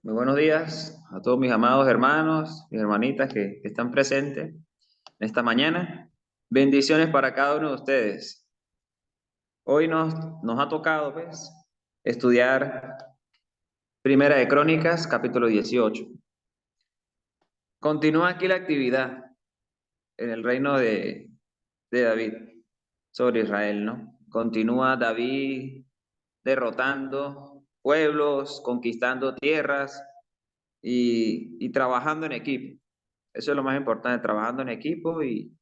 Muy buenos días a todos mis amados hermanos y hermanitas que están presentes en esta mañana. Bendiciones para cada uno de ustedes. Hoy nos ha tocado, pues, estudiar Primera de Crónicas, capítulo 18. Continúa aquí la actividad en el reino de David sobre Israel, ¿no? Continúa David derrotando pueblos, conquistando tierras y trabajando en equipo. Eso es lo más importante, trabajando en equipo y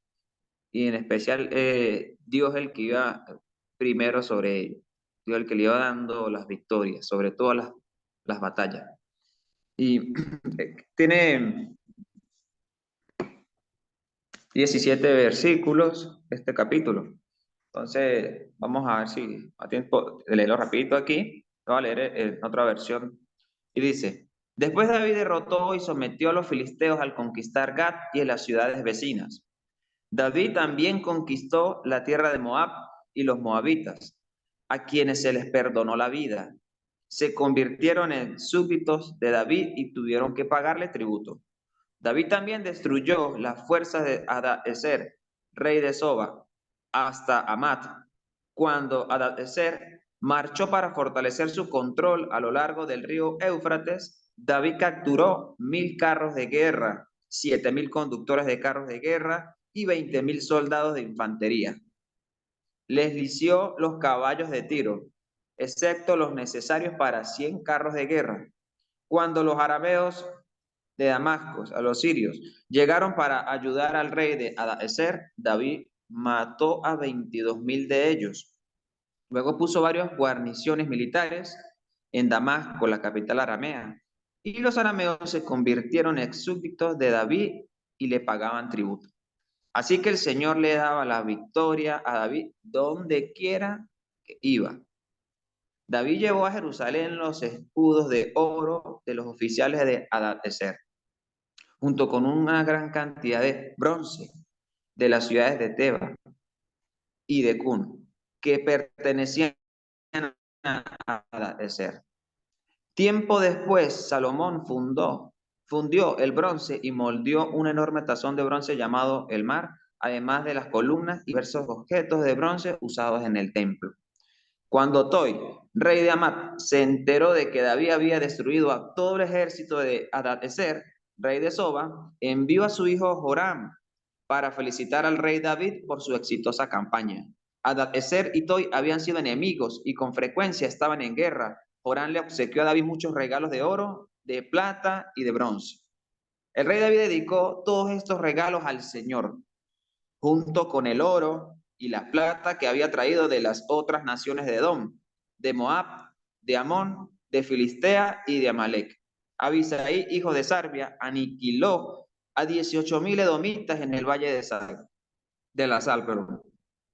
en especial Dios es el que iba primero sobre ellos. Dios es el que le iba dando las victorias, sobre todas las batallas. Y tiene 17 versículos este capítulo. Entonces, vamos a ver si a tiempo de leerlo rapidito aquí. Voy a leer en otra versión. Y dice, después David derrotó y sometió a los filisteos al conquistar Gat y en las ciudades vecinas. David también conquistó la tierra de Moab y los moabitas, a quienes se les perdonó la vida. Se convirtieron en súbditos de David y tuvieron que pagarle tributo. David también destruyó las fuerzas de Hadadezer, rey de Soba, hasta Amat, cuando Hadadezer marchó para fortalecer su control a lo largo del río Éufrates. David capturó 1,000 carros de guerra, 7,000 conductores de carros de guerra y 20,000 soldados de infantería. Les lició los caballos de Tiro, excepto los necesarios para 100 carros de guerra. Cuando los arameos de Damasco, a los sirios, llegaron para ayudar al rey de Hadadezer, David mató a 22,000 de ellos. Luego puso varias guarniciones militares en Damasco, la capital aramea, y los arameos se convirtieron en súbditos de David y le pagaban tributo. Así que el Señor le daba la victoria a David donde quiera que iba. David llevó a Jerusalén los escudos de oro de los oficiales de Hadadezer, junto con una gran cantidad de bronce de las ciudades de Teba y de Cun, que pertenecían a Hadadezer. Tiempo después, Salomón fundió el bronce y moldeó un enorme tazón de bronce llamado el mar, además de las columnas y diversos objetos de bronce usados en el templo. Cuando Toi, rey de Amat, se enteró de que David había destruido a todo el ejército de Hadadezer, rey de Soba, envió a su hijo Joram para felicitar al rey David por su exitosa campaña. Hadadezer y Toi habían sido enemigos y con frecuencia estaban en guerra. Joram le obsequió a David muchos regalos de oro, de plata y de bronce. El rey David dedicó todos estos regalos al Señor, junto con el oro y la plata que había traído de las otras naciones de Edom, de Moab, de Amón, de Filistea y de Amalek. Abisaí, hijo de Sarbia, aniquiló a 18,000 edomitas en el valle de la Sal, perdón.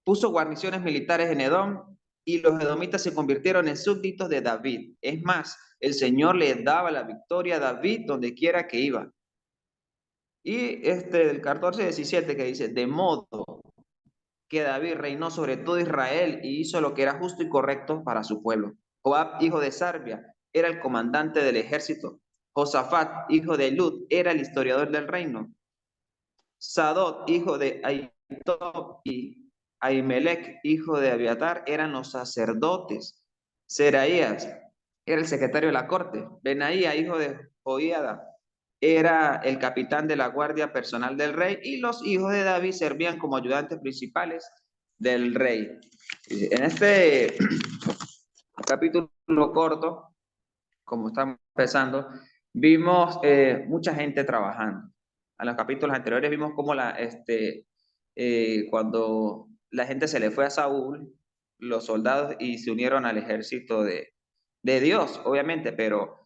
Puso guarniciones militares en Edom y los edomitas se convirtieron en súbditos de David. Es más, el Señor le daba la victoria a David donde quiera que iba. Y del 14-17 que dice, de modo que David reinó sobre todo Israel y hizo lo que era justo y correcto para su pueblo. Joab, hijo de Sarbia, era el comandante del ejército. Josafat, hijo de Lud, era el historiador del reino. Sadot, hijo de Ahitob, y Ahimelech, hijo de Abiatar, eran los sacerdotes. Seraías era el secretario de la corte. Benaía, hijo de Joiada, era el capitán de la guardia personal del rey, y los hijos de David servían como ayudantes principales del rey. En este capítulo corto, como estamos empezando, vimos mucha gente trabajando. En los capítulos anteriores vimos cómo cuando la gente se le fue a Saúl, los soldados y se unieron al ejército de Dios, obviamente, pero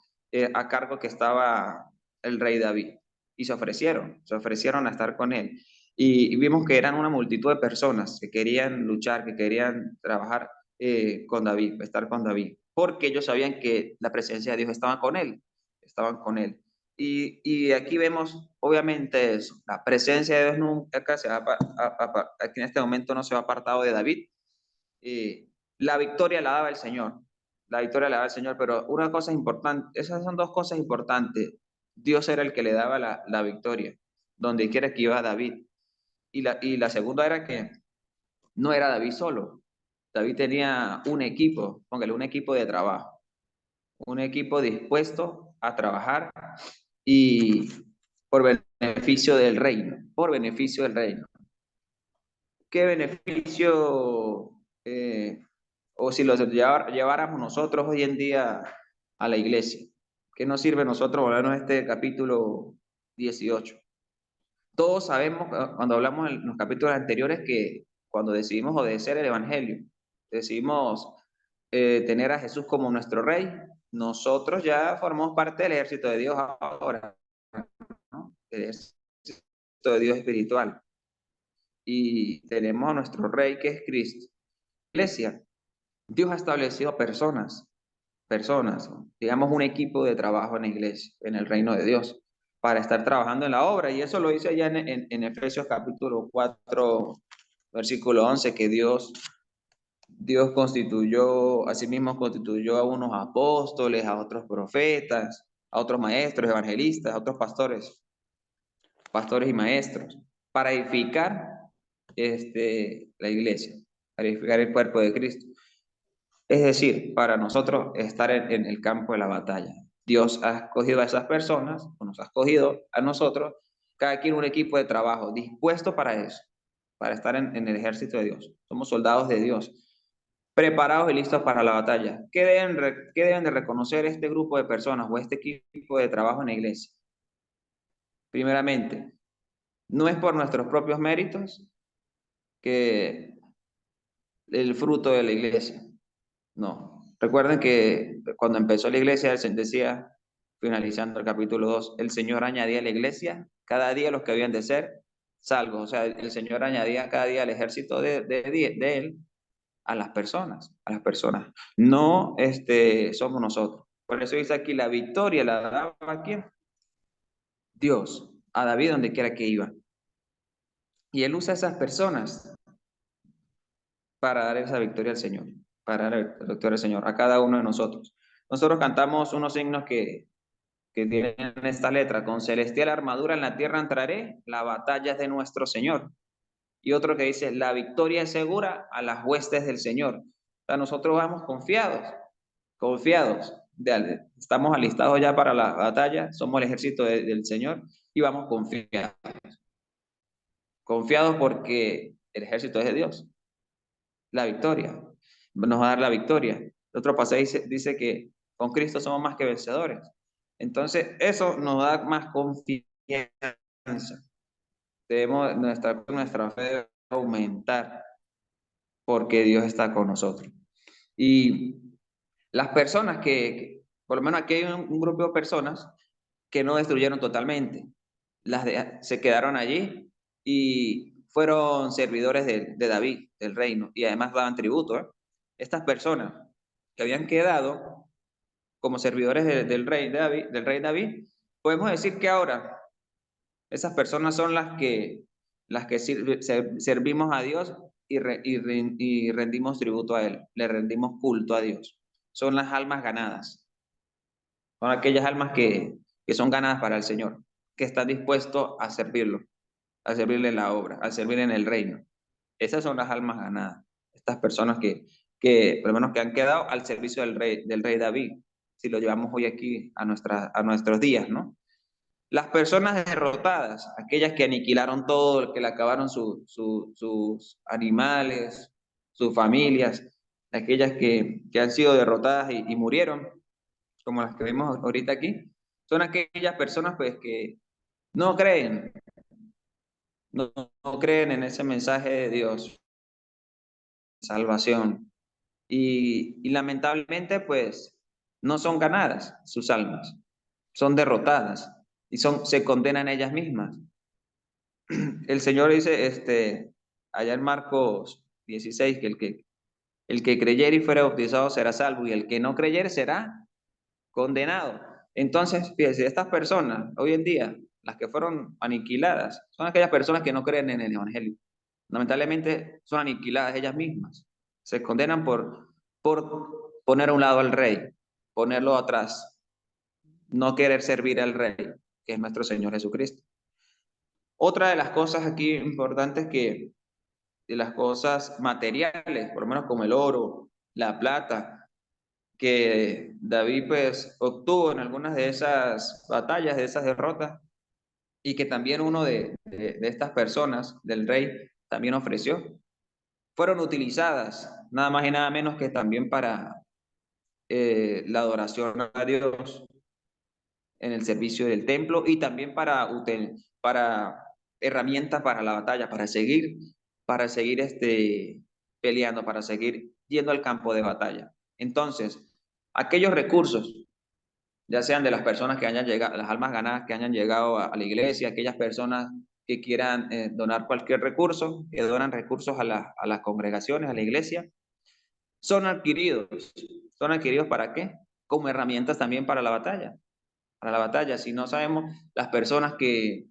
a cargo que estaba el rey David. Y se ofrecieron a estar con él. Y vimos que eran una multitud de personas que querían luchar, que querían trabajar con David, estar con David, porque ellos sabían que la presencia de Dios estaba con él, estaban con él. Y aquí vemos, obviamente, eso, la presencia de Dios nunca se va aquí en este momento no se va apartado de David. La victoria la daba el Señor. la victoria la daba el Señor, pero una cosa importante, esas son dos cosas importantes. Dios era el que le daba la victoria, donde quiera que iba David. Y la segunda era que no era David solo. David tenía un equipo, póngale, un equipo de trabajo, un equipo dispuesto a trabajar y por beneficio del reino, por beneficio del reino. ¿Qué beneficio, o si lo lleváramos nosotros hoy en día a la iglesia? ¿Qué nos sirve a nosotros volvernos a este capítulo 18? Todos sabemos, cuando hablamos en los capítulos anteriores, que cuando decidimos obedecer el Evangelio, decidimos tener a Jesús como nuestro Rey, nosotros ya formamos parte del ejército de Dios ahora, ¿no? El ejército de Dios espiritual. Y tenemos a nuestro Rey que es Cristo. Iglesia, Dios ha establecido personas, digamos un equipo de trabajo en la iglesia, en el reino de Dios, para estar trabajando en la obra. Y eso lo dice allá en Efesios capítulo 4, versículo 11, que Dios constituyó, asimismo constituyó a unos apóstoles, a otros profetas, a otros maestros, evangelistas, a otros pastores y maestros, para edificar la iglesia, para edificar el cuerpo de Cristo. Es decir, para nosotros estar en el campo de la batalla. Dios ha escogido a esas personas, o nos ha escogido a nosotros, cada quien un equipo de trabajo dispuesto para eso, para estar en el ejército de Dios. Somos soldados de Dios, preparados y listos para la batalla. ¿Qué deben de reconocer este grupo de personas o este equipo de trabajo en la iglesia? Primeramente, no es por nuestros propios méritos que el fruto de la iglesia. No. Recuerden que cuando empezó la iglesia, el Señor decía, finalizando el capítulo 2, el Señor añadía a la iglesia cada día los que habían de ser salvos. O sea, el Señor añadía cada día al ejército de Él a las personas, a las personas. No somos nosotros. Por eso dice aquí, la victoria la daba a quién? Dios, a David donde quiera que iba. Y Él usa a esas personas para dar esa victoria al Señor, para dar la victoria al Señor, a cada uno de nosotros. Nosotros cantamos unos signos que tienen esta letra: con celestial armadura en la tierra entraré, la batalla es de nuestro Señor. Y otro que dice, la victoria es segura a las huestes del Señor. O sea, nosotros vamos confiados, estamos alistados ya para la batalla, somos el ejército del Señor y vamos confiados porque el ejército es de Dios. La victoria, nos va a dar la victoria. El otro pasaje dice que con Cristo somos más que vencedores. Entonces, eso nos da más confianza. Nuestra fe debe aumentar porque Dios está con nosotros. Y las personas por lo menos aquí hay un grupo de personas que no destruyeron totalmente. Se quedaron allí y fueron servidores de David, del reino, y además daban tributo, ¿eh? Estas personas que habían quedado como servidores del rey David, podemos decir que ahora esas personas son las que servimos a Dios y rendimos tributo a Él, le rendimos culto a Dios. Son las almas ganadas, son aquellas almas que son ganadas para el Señor, que están dispuestos a servirlo, a servirle en la obra, a servir en el reino. Esas son las almas ganadas, estas personas por lo menos que han quedado al servicio del rey David, si lo llevamos hoy aquí a nuestros días, ¿no? Las personas derrotadas, aquellas que aniquilaron todo, que le acabaron sus animales, sus familias, aquellas que han sido derrotadas y murieron, como las que vemos ahorita aquí, son aquellas personas pues que no creen, no creen en ese mensaje de Dios, salvación. Y lamentablemente pues no son ganadas sus almas, son derrotadas y se condenan ellas mismas. El Señor dice allá en Marcos 16 que el que creyere y fuera bautizado será salvo y el que no creyere será condenado. Entonces, fíjense, estas personas hoy en día, las que fueron aniquiladas, son aquellas personas que no creen en el Evangelio. Lamentablemente son aniquiladas ellas mismas. Se condenan por poner a un lado al rey, ponerlo atrás, no querer servir al rey, que es nuestro Señor Jesucristo. Otra de las cosas aquí importantes que, de las cosas materiales, por lo menos como el oro, la plata, que David pues obtuvo en algunas de esas batallas, de esas derrotas, y que también uno de estas personas, del rey, también ofreció, fueron utilizadas nada más y nada menos que también para la adoración a Dios en el servicio del templo y también para herramientas para la batalla, para seguir peleando, para seguir yendo al campo de batalla. Entonces, aquellos recursos, ya sean de las personas que hayan llegado, las almas ganadas que hayan llegado a la iglesia, aquellas personas que quieran donar cualquier recurso, que donan recursos a las congregaciones, a la iglesia, son adquiridos. ¿Son adquiridos para qué? Como herramientas también para la batalla. Para la batalla, si no sabemos, las personas que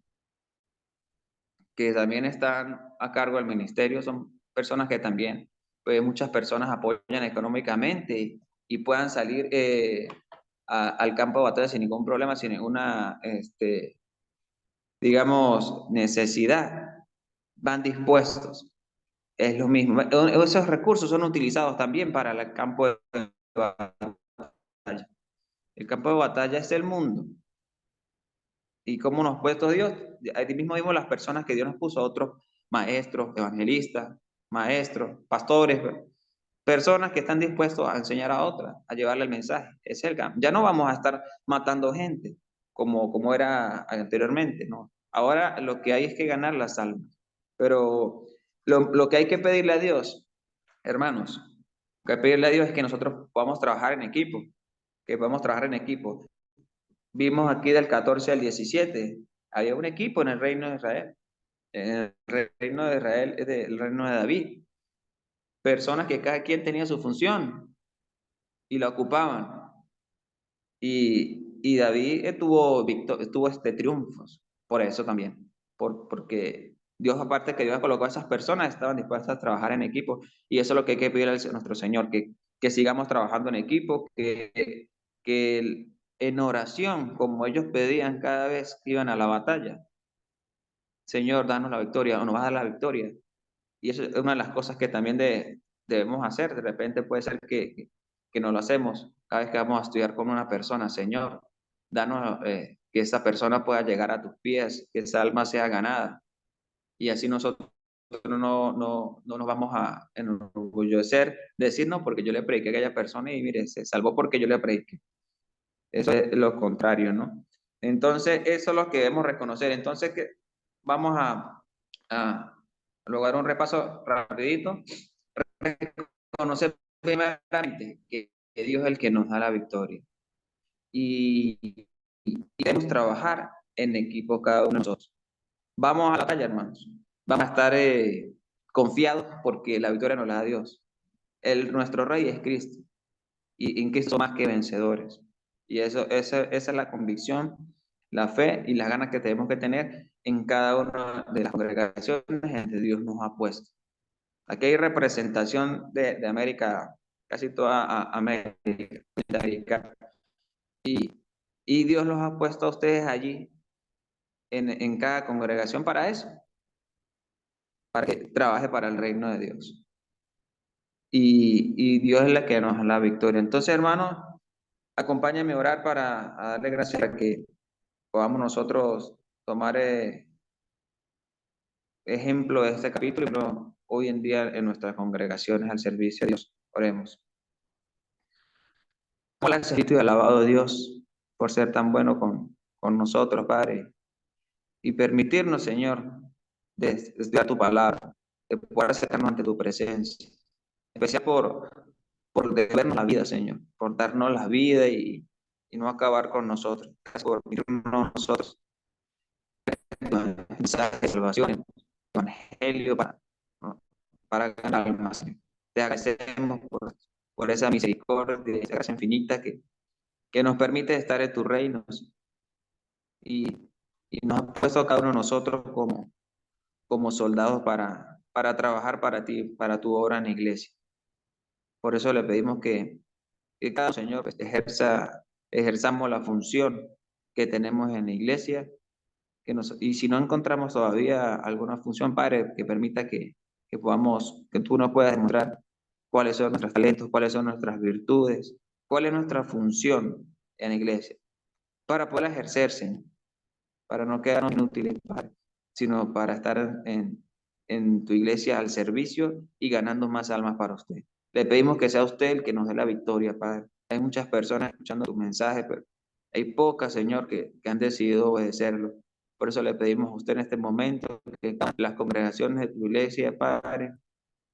también están a cargo del ministerio son personas que también, pues muchas personas apoyan económicamente y puedan salir al campo de batalla sin ningún problema, sin ninguna, digamos, necesidad. Van dispuestos. Es lo mismo. Esos recursos son utilizados también para el campo de batalla. El campo de batalla es el mundo. ¿Y cómo nos ha puesto Dios? Ahí mismo vimos las personas que Dios nos puso, otros maestros, evangelistas, maestros, pastores, personas que están dispuestos a enseñar a otras, a llevarle el mensaje. Es el cambio. Ya no vamos a estar matando gente como era anteriormente, ¿no? Ahora lo que hay es que ganar las almas. Pero lo que hay que pedirle a Dios, hermanos, lo que hay que pedirle a Dios es que nosotros podamos trabajar en equipo, que podamos trabajar en equipo. Vimos aquí del 14 al 17, había un equipo en el reino de Israel. En el reino de Israel es el reino de David. Personas que cada quien tenía su función y la ocupaban. Y David tuvo triunfos por eso también. Porque Dios, aparte que Dios colocó a esas personas, estaban dispuestas a trabajar en equipo. Y eso es lo que hay que pedir a nuestro Señor, que sigamos trabajando en equipo, que en oración, como ellos pedían cada vez que iban a la batalla, Señor, danos la victoria, o nos vas a dar la victoria. Y eso es una de las cosas que también debemos hacer. De repente puede ser que no lo hacemos cada vez que vamos a estudiar con una persona. Señor, danos que esa persona pueda llegar a tus pies, que esa alma sea ganada. Y así nosotros no nos vamos a enorgullecer, decir no, porque yo le prediqué a aquella persona y mire, se salvó porque yo le prediqué. Eso es lo contrario, ¿no? Entonces, eso es lo que debemos reconocer. Entonces, que vamos a lograr un repaso rapidito. Reconocer primeramente que Dios es el que nos da la victoria. Y debemos trabajar en equipo cada uno de nosotros. Vamos a la batalla, hermanos. Vamos a estar confiados porque la victoria nos la da Dios. Nuestro Rey es Cristo. Y en Cristo más que vencedores. Y esa es la convicción, la fe y las ganas que tenemos que tener en cada una de las congregaciones donde Dios nos ha puesto. Aquí hay representación de América, casi toda América. Y Dios los ha puesto a ustedes allí en cada congregación para eso, para que trabaje para el reino de Dios. Y Dios es la que nos da la victoria. Entonces, hermanos, acompáñame a orar para darle gracias a que podamos nosotros tomar ejemplo de este capítulo hoy en día en nuestras congregaciones al servicio de Dios. Oremos. Hola, Espíritu y alabado Dios por ser tan bueno con nosotros, Padre, y permitirnos, Señor, de estudiar tu palabra, de poder acercarnos ante tu presencia, en especial por debernos la vida, Señor, por darnos la vida y no acabar con nosotros. Gracias por permitirnos nosotros mensaje de salvación, evangelio para ganar almas. Te agradecemos por esa misericordia, esa gracia infinita que nos permite estar en tu reino y, y nos has puesto a cada uno de nosotros como soldados para trabajar para ti, para tu obra en la iglesia. Por eso le pedimos que cada Señor pues, ejerzamos la función que tenemos en la iglesia, y si no encontramos todavía alguna función, Padre, que permita que podamos, que tú nos puedas demostrar cuáles son nuestros talentos, cuáles son nuestras virtudes, cuál es nuestra función en la iglesia, para poder ejercerse, para no quedarnos inútiles, Padre, sino para estar en tu iglesia al servicio y ganando más almas para usted. Le pedimos que sea usted el que nos dé la victoria, Padre. Hay muchas personas escuchando tu mensaje, pero hay pocas, Señor, que han decidido obedecerlo. Por eso le pedimos a usted en este momento que las congregaciones de tu iglesia, Padre,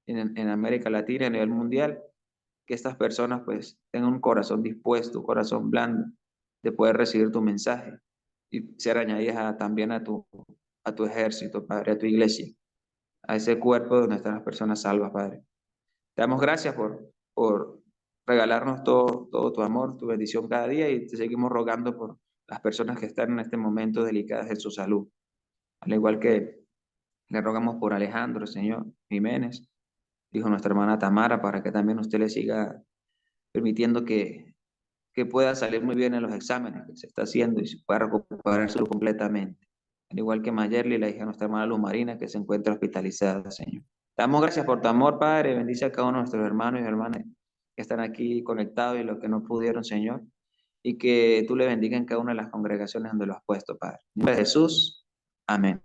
en América Latina, a nivel mundial, que estas personas pues tengan un corazón dispuesto, un corazón blando, de poder recibir tu mensaje y ser añadidas también a tu ejército, Padre, a tu iglesia, a ese cuerpo donde están las personas salvas, Padre. Te damos gracias por regalarnos todo tu amor, tu bendición cada día, y te seguimos rogando por las personas que están en este momento delicadas en su salud. Al igual que le rogamos por Alejandro, Señor Jiménez, dijo nuestra hermana Tamara, para que también usted le siga permitiendo que pueda salir muy bien en los exámenes que se está haciendo y se pueda recuperar salud completamente. Al igual que Mayerly, la hija de nuestra hermana Luz Marina, que se encuentra hospitalizada, Señor. Te damos gracias por tu amor, Padre. Bendice a cada uno de nuestros hermanos y hermanas que están aquí conectados y los que no pudieron, Señor. Y que tú le bendiga en cada una de las congregaciones donde lo has puesto, Padre. En nombre de Jesús. Amén.